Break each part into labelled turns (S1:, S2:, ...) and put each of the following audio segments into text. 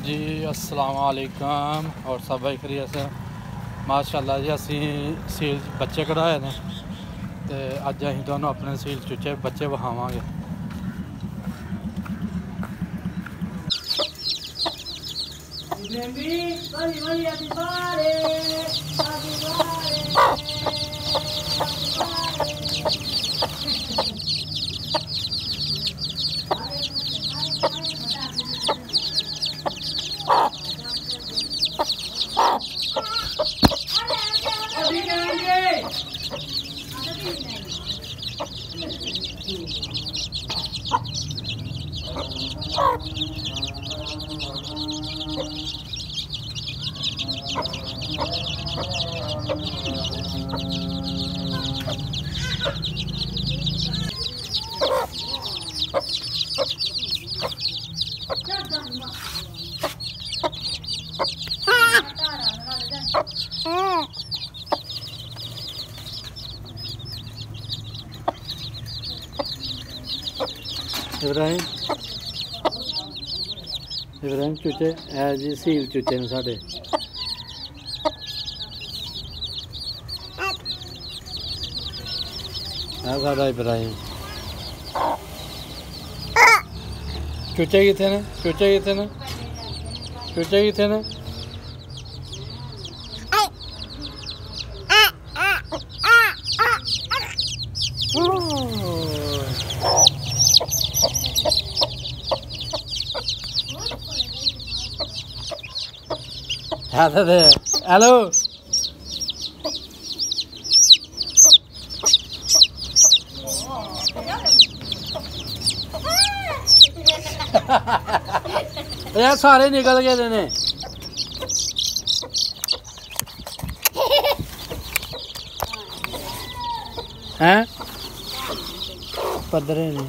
S1: जी अस्सलाम वालेकुम और सब भाई खैरियत से माशाअल्लाह जी। असी सील बच्चे कढ़ाए ने ते अज असीं दोनों अपने सील चुचे बच्चे वहावांगे। इब्राहिम चूचे है जी सील चूचे ने साढ़े। साढ़ा इब्राहिम चूचे कितने ने चूचे कितने ने चूचे कितने ने हेलो यार सारे निकल गए ने। हैं पदरे ने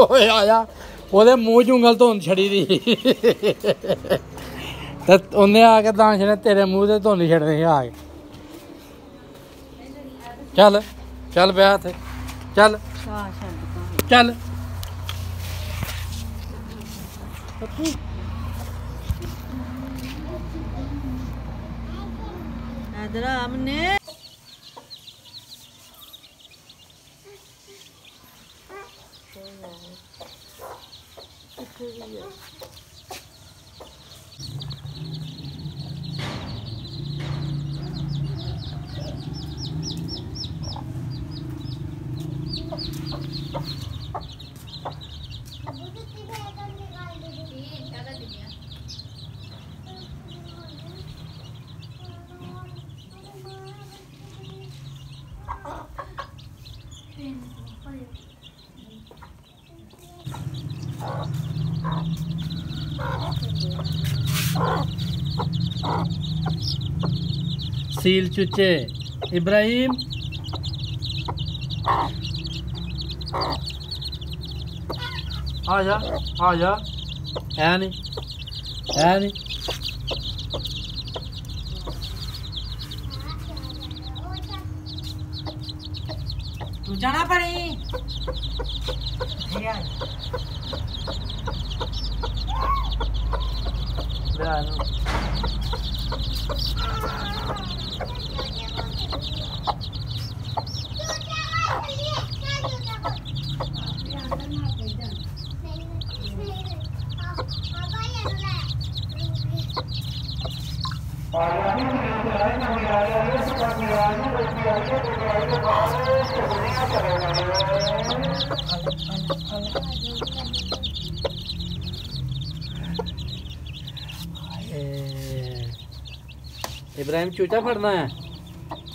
S1: ओए आया ओदे मूँह च उंगल धुंद छड़ी दी ते उन्हें आके दान छड़े तेरे मूँह से धुंद छड़नी आके। चल चल ब्याह थे चल चल हमने सील चुचे इब्राहिम आजा आजा है नहीं तू जाना पड़ी इब्राहिम चूचा फड़ना है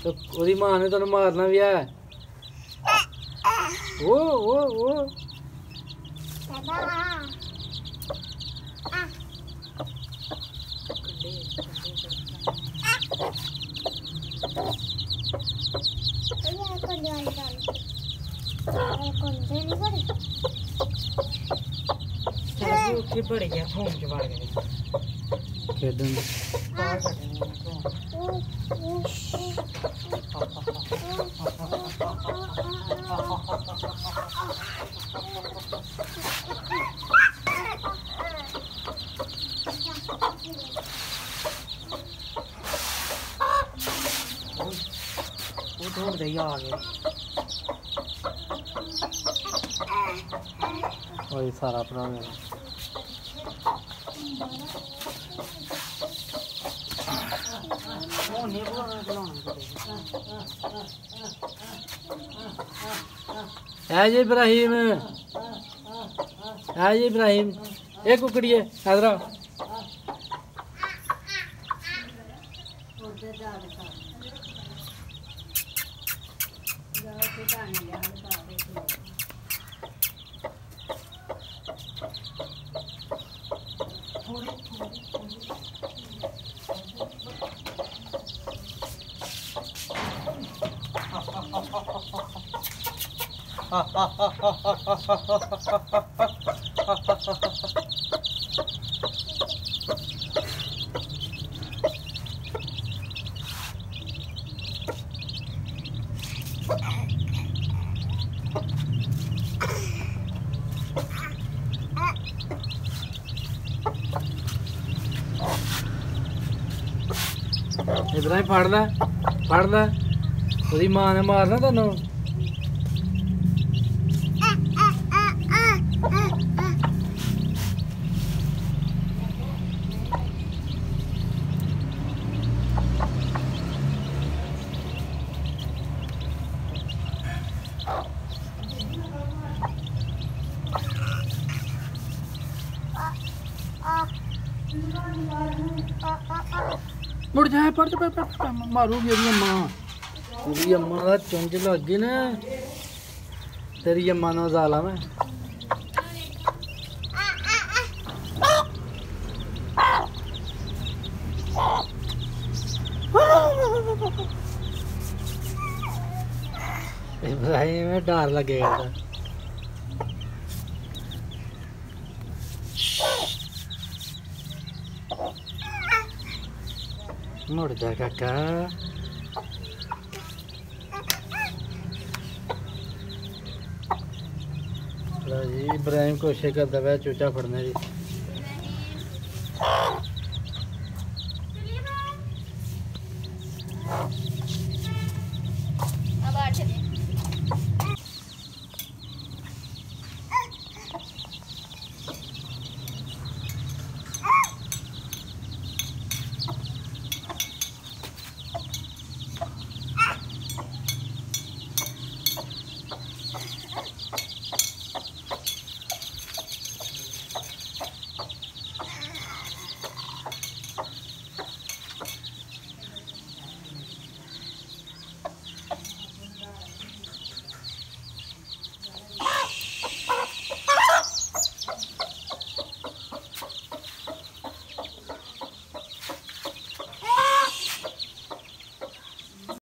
S1: तो ओदी मां ने तेन मारना भी है। वो बड़े गया थोम के बाहर गए खेडन
S2: ही आ गए।
S1: वही सारा अपना मेरा है जी इब्राहिम, है जी इब्राहिम, एक कुकड़ी है हैदरा। इब्राहिम फड़ लै, फड़ लै, तेरी मां ने मारना तेनों। मुड़ जाए, पड़ जा, मारूगी तेरी अम्मा। तेरी अम्मा का चुंझ लग गई ना, तेरी अम्मा ने जाला मैं। इब्राहिम में डर लगेगा। मुड़ जा काका। जी इब्राहिम कोशिश करता है चूचा फड़ने की।